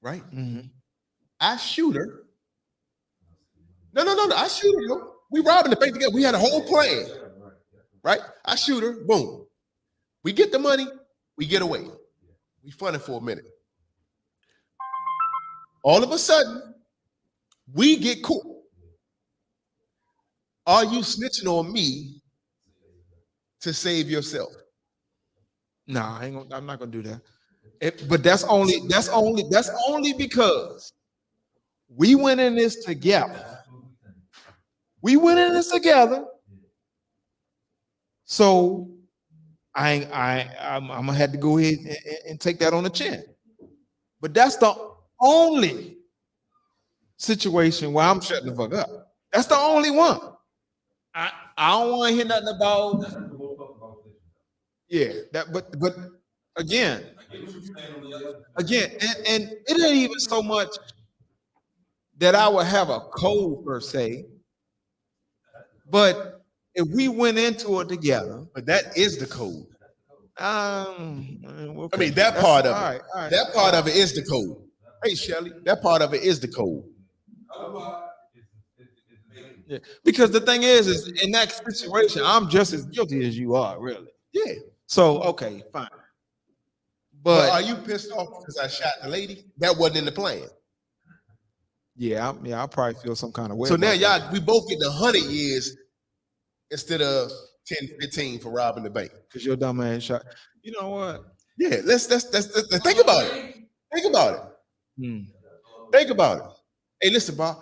Right? Mm-hmm. I shoot her. No. I shoot her. Yo. We robbing the bank together. We had a whole plan. Right? I shoot her. Boom. We get the money. We get away. We funny for a minute. All of a sudden, we get caught. Are you snitching on me to save yourself? Nah, I'm not gonna do that. But that's only because we went in this together. So I'm gonna have to go ahead and take that on the chin. But that's the only situation where I'm shutting the fuck up. That's the only one. I don't want to hear nothing about. Yeah, but again, and it ain't even so much that I would have a code per se, but if we went into it together, But that is the code. okay. I mean, that part of it. All right. That part of it is the code. Hey, Shelly, that part of it is the code. Yeah. Because the thing is in that situation, I'm just as guilty as you are, really. Yeah. So okay, fine. But are you pissed off because I shot the lady? That wasn't in the plan. Yeah, I probably feel some kind of way. So now we both get 100 years instead of 10, 15 for robbing the bank. Because your dumb ass shot. You know what? Yeah, let's think about it. Think about it. Think about it. Hey, listen, Bob.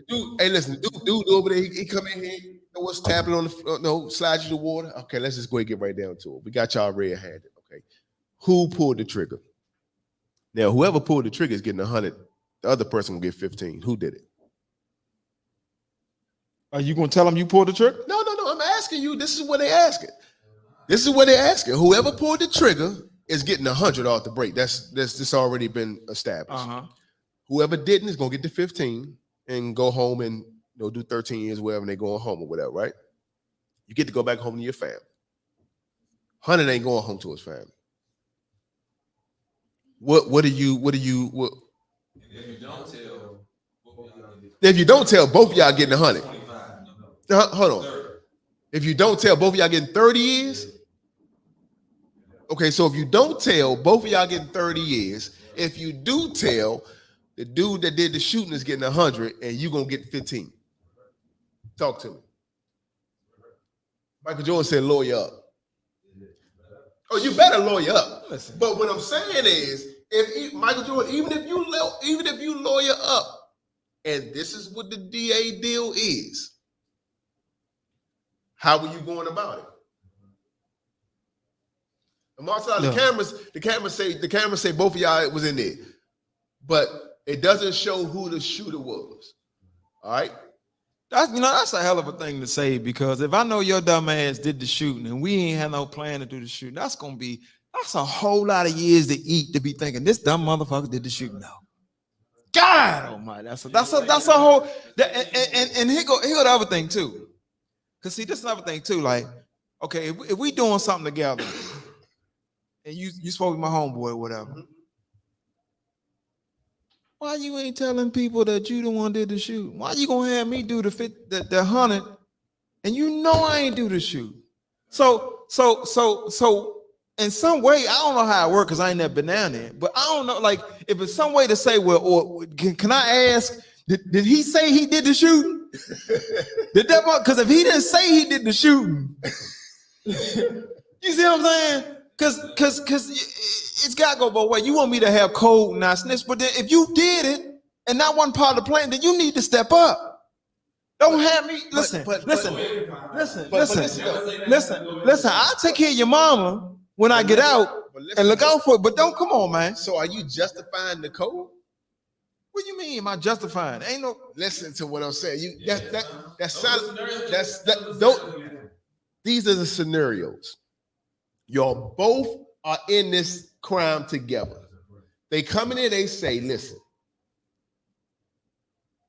Dude over there, he come in here, what's tapping on the floor, slide you the water. Okay, let's just go ahead and get right down to it. We got y'all red-handed. Okay. Who pulled the trigger? Now, whoever pulled the trigger is getting 100. The other person will get 15. Who did it? Are you gonna tell them you pulled the trigger? No. I'm asking you. This is what they asking. This is what they're asking. Whoever pulled the trigger is getting 100 off the break. That's already been established. Whoever didn't is gonna get the 15 and go home and do 13 years, wherever they going home or whatever, right? You get to go back home to your family. 100 ain't going home to his family. What do you? If you don't tell, both of y'all getting 100. Hold on. If you don't tell, both of y'all getting 30 years. Okay, so if you don't tell, both of y'all getting 30 years. If you do tell, the dude that did the shooting is getting 100, and you gonna get 15. Talk to me. Michael Jordan said, "Lawyer up." Oh, you better lawyer up. Listen. But what I'm saying is, Michael Jordan, even if you lawyer up, and this is what the DA deal is, how are you going about it? And Marcel, the cameras say both of y'all was in there, but it doesn't show who the shooter was. All right. That's a hell of a thing to say, because if I know your dumb ass did the shooting and we ain't had no plan to do the shooting, that's a whole lot of years to eat to be thinking this dumb motherfucker did the shooting. No, God Almighty, that's a whole. And here go the other thing too, because see, this is another thing too. Like, okay, if we doing something together, and you supposed to be my homeboy or whatever. Why you ain't telling people that you the one did the shoot? Why you gonna have me do the 100, and you know I ain't do the shoot? So in some way, I don't know how it works because I ain't never been down there. But I don't know, like, if it's some way to say, well, or can I ask? Did he say he did the shooting? Because if he didn't say he did the shooting, you see what I'm saying? Because it's got to go both ways. You want me to have code and not snitch, but then if you did it and that wasn't part of the plan, then you need to step up. Don't have me listen. I'll take care of your mama when I get out and look out for it. But don't come on, man. So are you justifying the code? What do you mean? Am I justifying? Ain't no. Listen to what I'm saying. These are the scenarios. Y'all both are in this crime together. They come in here, they say, listen,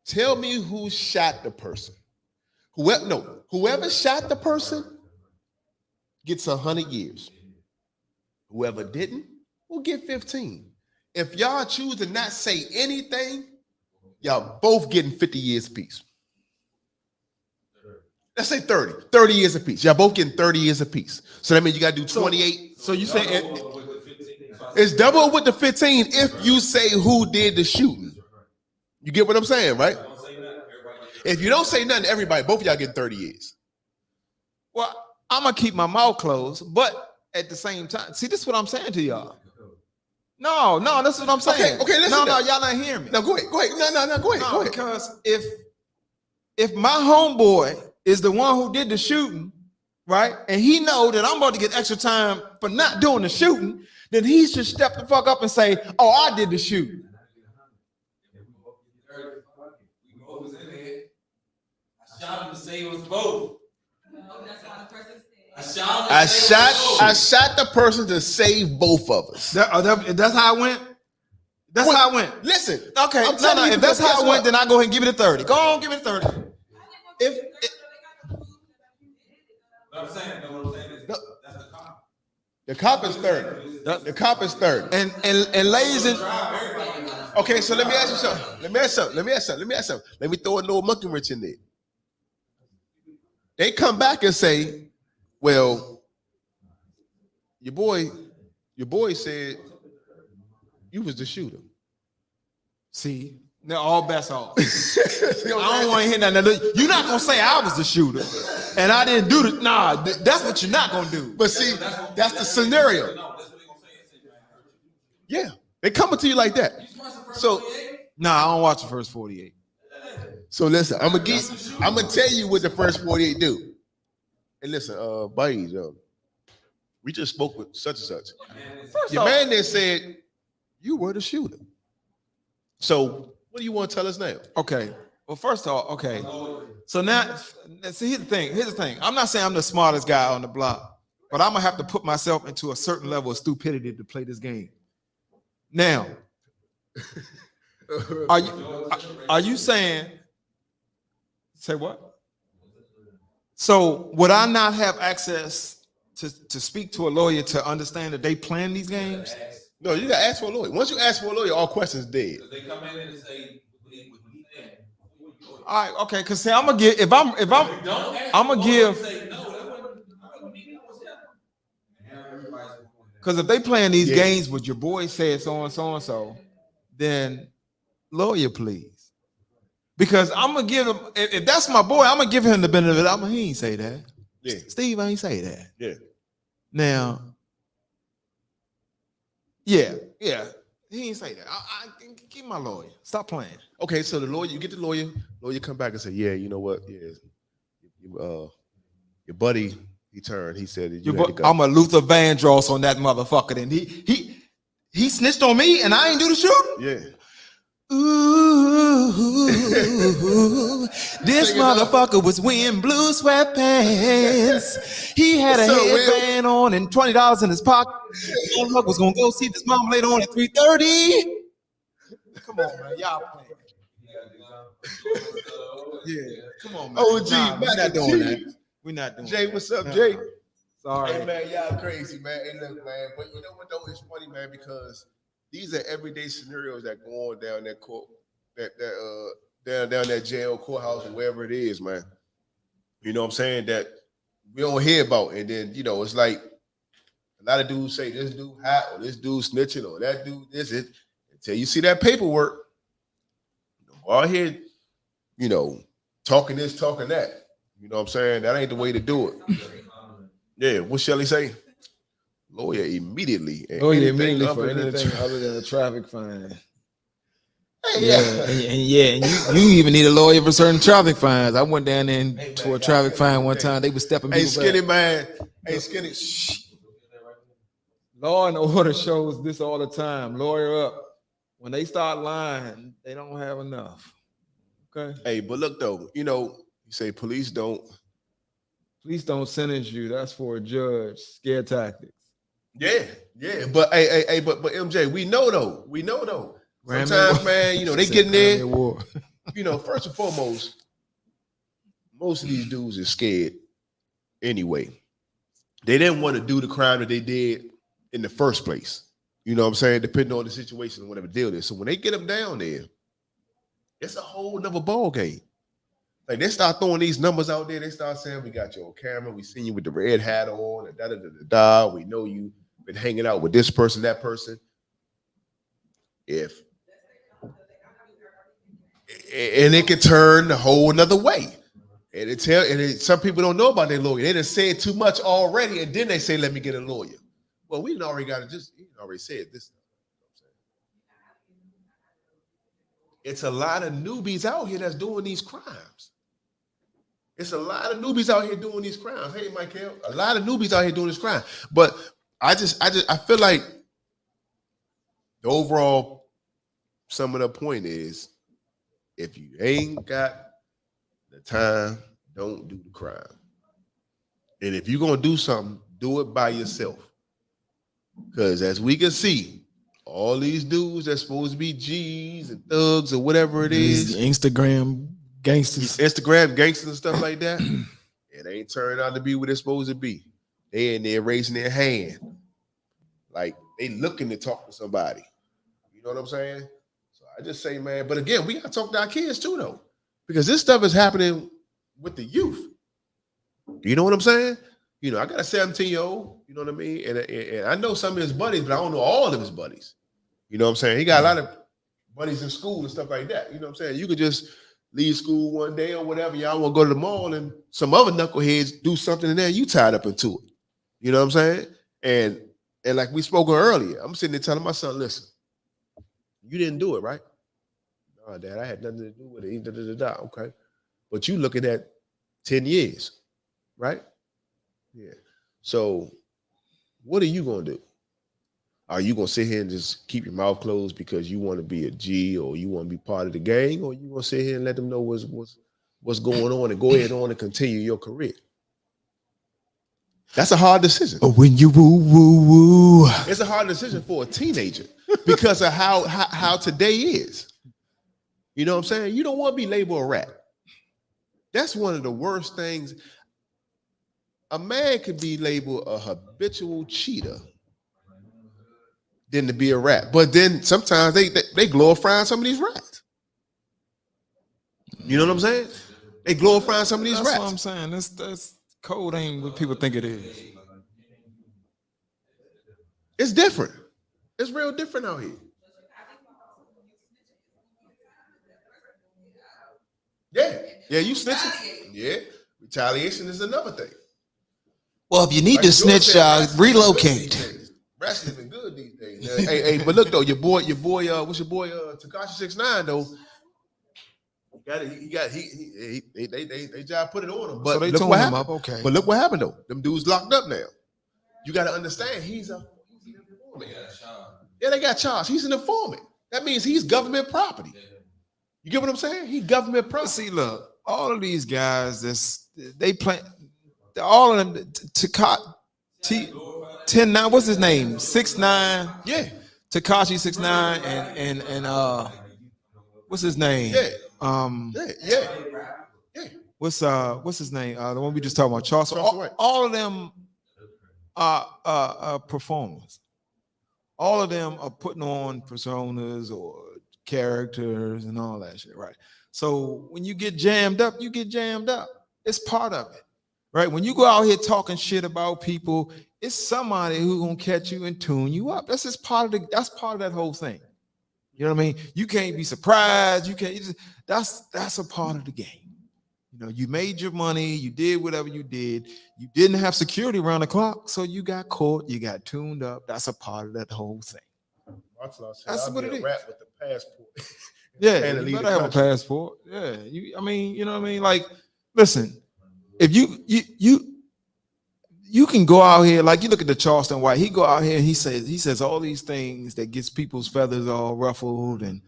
tell me who shot the person. Whoever shot the person gets 100 years. Whoever didn't will get 15. If y'all choose to not say anything, y'all both getting 50 years apiece. Let's say 30 years apiece. Y'all both getting 30 years apiece. So that means you got to do 28. So you say it's double with the 15 if you say who did the shooting. You get what I'm saying, right? If you don't say nothing to everybody, both of y'all getting 30 years. Well, I'm going to keep my mouth closed, but at the same time, see, this is what I'm saying to y'all. No, this is what I'm saying. Okay, listen. No, y'all not hearing me. No, go ahead. No, go ahead. Go ahead. Because if my homeboy is the one who did the shooting, right? And he know that I'm about to get extra time for not doing the shooting, then he should step the fuck up and say, oh, I did the shooting. shot him to save us both. I shot the person to save both of us. That's how it went. That's how it went. Listen, Okay, I'm no. telling you If that's because how it guess went, what? then I go ahead and give it a 30. Go on, give it a 30. If What I'm saying is that's the cop. The cop is 30. The cop is 30. and ladies and Okay, so let me ask you something. Let me throw a little monkey wrench in there. They come back and say, well, your boy said you was the shooter. see, they're all bets off. I don't want to hear nothing. You're not gonna say I was the shooter, and I didn't do it. Nah, that's what you're not gonna do. But see, that's the scenario. Yeah, they coming to you like that. So, Nah, I don't watch the first 48. so listen, I'm gonna tell you what the first 48 do. And listen, buddies, we just spoke with such and such. Your man there said you were the shooter. So, what do you want to tell us now? Okay. Well, first of all, okay. So now, see, here's the thing. Here's the thing. I'm not saying I'm the smartest guy on the block, but I'm gonna have to put myself into a certain level of stupidity to play this game. Now, are you saying? Say what? So would I not have access to speak to a lawyer to understand that they plan these games? No, you gotta ask for a lawyer. Once you ask for a lawyer, all questions dead. They come in and say, All right, okay. Because I'm gonna give if I'm I'm gonna give. Because if they playing these games with your boy said so and so, then lawyer, please. Because I'm gonna give him if that's my boy, I'm gonna give him the benefit. He ain't say that. Yeah. Steve ain't say that. Yeah. Now, yeah, he ain't say that. I keep my lawyer. Stop playing. Okay, so the lawyer, you get the lawyer come back and say, yeah, you know what? Yeah, your buddy, he turned. He said that you had to go. I'm a Luther Vandross on that motherfucker. And he snitched on me, and I ain't do the shooting. Yeah. Ooh, this motherfucker was wearing blue sweatpants. He had a headband on and $20 in his pocket. Motherfucker was gonna go see this mom later on at 3:30. Come on, man, y'all playing. Yeah, come on, man. OG, we're not doing that. We're not doing Jay, that. what's up, Jay? Sorry. Hey, man, y'all crazy, man. Hey, look, man. But you know what, though? It's funny, man, because these are everyday scenarios that go on down that court, down that jail, courthouse, or wherever it is, man. You know what I'm saying? That we don't hear about. And then, you know, it's like a lot of dudes say this dude hot, or this dude snitching, or that dude this, it. Until you see that paperwork, go out here, you know, talking this, talking that. You know what I'm saying? That ain't the way to do it. Yeah, what Shelly say? Lawyer immediately. Lawyer immediately for anything other than a traffic fine. Hey, and you even need a lawyer for certain traffic fines. I went down there to a traffic fine one time. They were stepping people Skinny back. man. Hey, Skinny. Shh. Law and Order shows this all the time. Lawyer up. When they start lying, they don't have enough. Okay. Hey, but look though, you know, you say police don't sentence you. That's for a judge. Scare tactics. Yeah. But but MJ, we know though. Sometimes, man, you know, they get in there. You know, first and foremost, most of these dudes are scared anyway. They didn't want to do the crime that they did in the first place. You know what I'm saying? Depending on the situation and whatever deal is. So when they get them down there, it's a whole nother ball game. Like they start throwing these numbers out there. They start saying, we got you on camera. We seen you with the red hat on and da-da-da-da-da. We know you been hanging out with this person, that person. And it can turn a whole nother way. And some people don't know about their lawyer. They done said too much already, and then they say, let me get a lawyer. Well, we already got it. You already said this. It's a lot of newbies out here that's doing these crimes. It's a lot of newbies out here doing these crimes. Hey, Michael, a lot of newbies out here doing this crime. But I feel like the overall sum of the point is, if you ain't got the time don't do the crime. And if you're gonna do something, do it by yourself. Because as we can see, all these dudes that's supposed to be G's and thugs or whatever it These is, Instagram gangsters. Instagram gangsters and stuff like that, it ain't turned out to be what it's supposed to be. They in there raising their hand. Like they looking to talk to somebody. You know what I'm saying? So I just say, man, but again, we gotta talk to our kids too, though. Because this stuff is happening with the youth. You know what I'm saying? You know, I got a 17-year-old, you know what I mean? And I know some of his buddies, but I don't know all of his buddies. You know what I'm saying? He got a lot of buddies in school and stuff like that. You know what I'm saying? You could just leave school one day or whatever, y'all want to go to the mall and some other knuckleheads do something in there, you tied up into it. You know what I'm saying? And like we spoke earlier, I'm sitting there telling my son, listen, you didn't do it, right? No, Dad, I had nothing to do with it. Okay. But you looking at 10 years, right? Yeah. So what are you going to do? Are you going to sit here and just keep your mouth closed because you want to be a G or you want to be part of the gang, or you going to sit here and let them know what's going on and go ahead on and continue your career? That's a hard decision. But when you woo woo woo, it's a hard decision for a teenager because of how today is. You know what I'm saying? You don't want to be labeled a rat. That's one of the worst things. A man could be labeled a habitual cheater than to be a rat. But then sometimes they glorify some of these rats. You know what I'm saying? They glorify some of these rats. That's what I'm saying. That's code ain't what people think it is. It's different. It's real different out here. Yeah, you snitching. Yeah, retaliation is another thing. Well, if you need to snitch, relocate. Rats living good these days. Hey, but look though, your boy, what's your boy, Tekashi 6ix9ine though? They try to put it on him. But so they look tone what him happened. up, okay. But look what happened though. Them dudes locked up now. You got to understand, he's an informant. Yeah, they got charged. He's an informant. That means he's government property. You get what I'm saying? He's government property. See, look, all of these guys, they play. All of them. Tekashi 10-9. What's his name? 6ix9ine. Yeah. Tekashi 6ix9ine and what's his name? Yeah. What's his name? The one we just talked about, Charles. All of them are performers. All of them are putting on personas or characters and all that shit, right? So when you get jammed up, you get jammed up. It's part of it, right? When you go out here talking shit about people, it's somebody who's gonna catch you and tune you up. That's just part of that's part of that whole thing. You know what I mean? You can't be surprised. You can't. That's a part of the game. You know, you made your money. You did whatever you did. You didn't have security around the clock, so you got caught. You got tuned up. That's a part of that whole thing. That's what it is. Rap with the passport. Yeah, you better have a passport. Yeah, I mean, you know what I mean? Like, listen, if you can go out here, like you look at the Charleston White, he go out here and he says all these things that gets people's feathers all ruffled and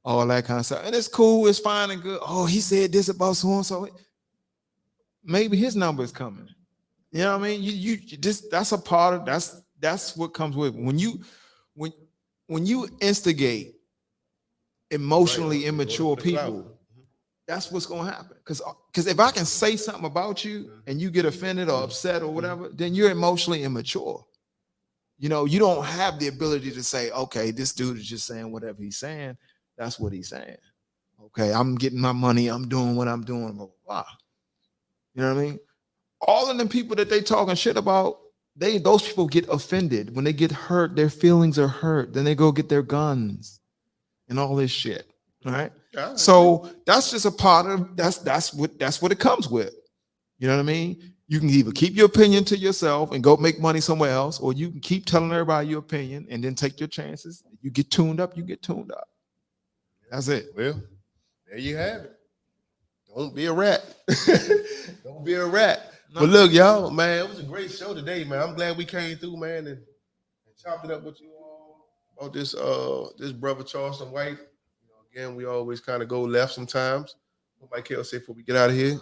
all that kind of stuff. And it's cool, it's fine and good. Oh, he said this about so and so. Maybe his number is coming. You know what I mean? You just that's a part of that's what comes with it. When you instigate emotionally immature people, that's what's gonna happen. Because if I can say something about you and you get offended or upset or whatever, then you're emotionally immature. You know, you don't have the ability to say, okay, this dude is just saying whatever he's saying. That's what he's saying. Okay, I'm getting my money, I'm doing what I'm doing, blah, blah, blah. You know what I mean? All of them people that they talking shit about, those people get offended. When they get hurt, their feelings are hurt. Then they go get their guns and all this shit. All right. Yeah, so that's just a part of that's what it comes with. You know what I mean? You can either keep your opinion to yourself and go make money somewhere else, or you can keep telling everybody your opinion and then take your chances. You get tuned up, you get tuned up. That's it. Well, there you have it. Don't be a rat. Don't be a rat. No. But look, y'all, man, it was a great show today, man. I'm glad we came through, man, and chopped it up with you all about this brother Charleston White. Again, we always kind of go left sometimes. What Michael say before we get out of here?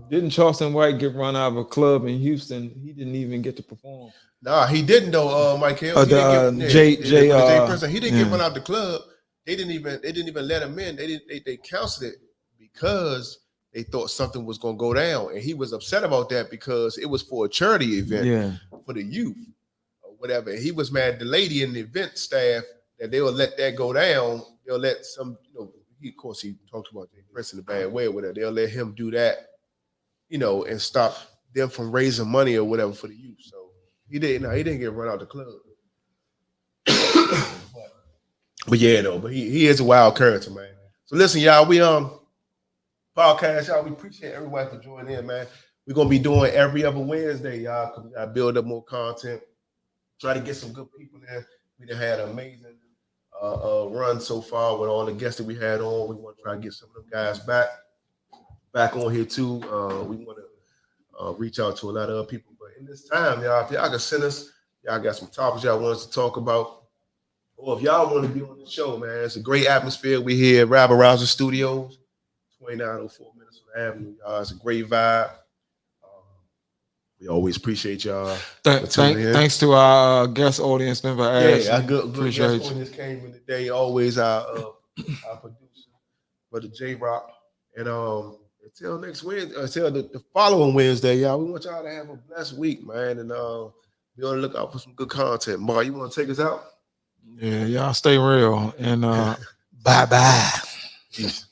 Didn't Charleston White get run out of a club in Houston? He didn't even get to perform. Nah, he didn't though. Mike Hill. He didn't get run out the club. They didn't even let him in. They canceled it because they thought something was gonna go down, and he was upset about that because it was for a charity event for the youth or whatever. And he was mad at the lady in the event staff that they will let that go down. They'll let some, he talked about the press in a bad way or whatever. They'll let him do that, and stop them from raising money or whatever for the youth. So he didn't get run out the club. but he is a wild character, man. So listen, y'all, we podcast, y'all. We appreciate everybody for joining in, man. We're gonna be doing every other Wednesday, y'all, because we gotta build up more content. Try to get some good people in. We done had an amazing run so far with all the guests that we had on. We want to try to get some of them guys back on here too. We want to reach out to a lot of other people. But in this time, y'all, if y'all can send us, y'all got some topics y'all want us to talk about. Or if y'all want to be on the show, man, it's a great atmosphere. We here at Rabble Rouser Studios, 2904 Minnesota Avenue. Y'all, it's a great vibe. We always appreciate y'all. Thanks to our guest audience member. Our good guest audience came in today. Always our producer, Brother J Rock. And until next Wednesday, until the following Wednesday, y'all, we want y'all to have a blessed week, man. And be on the lookout for some good content. Mark, you want to take us out? Yeah, y'all stay real and bye-bye. Peace.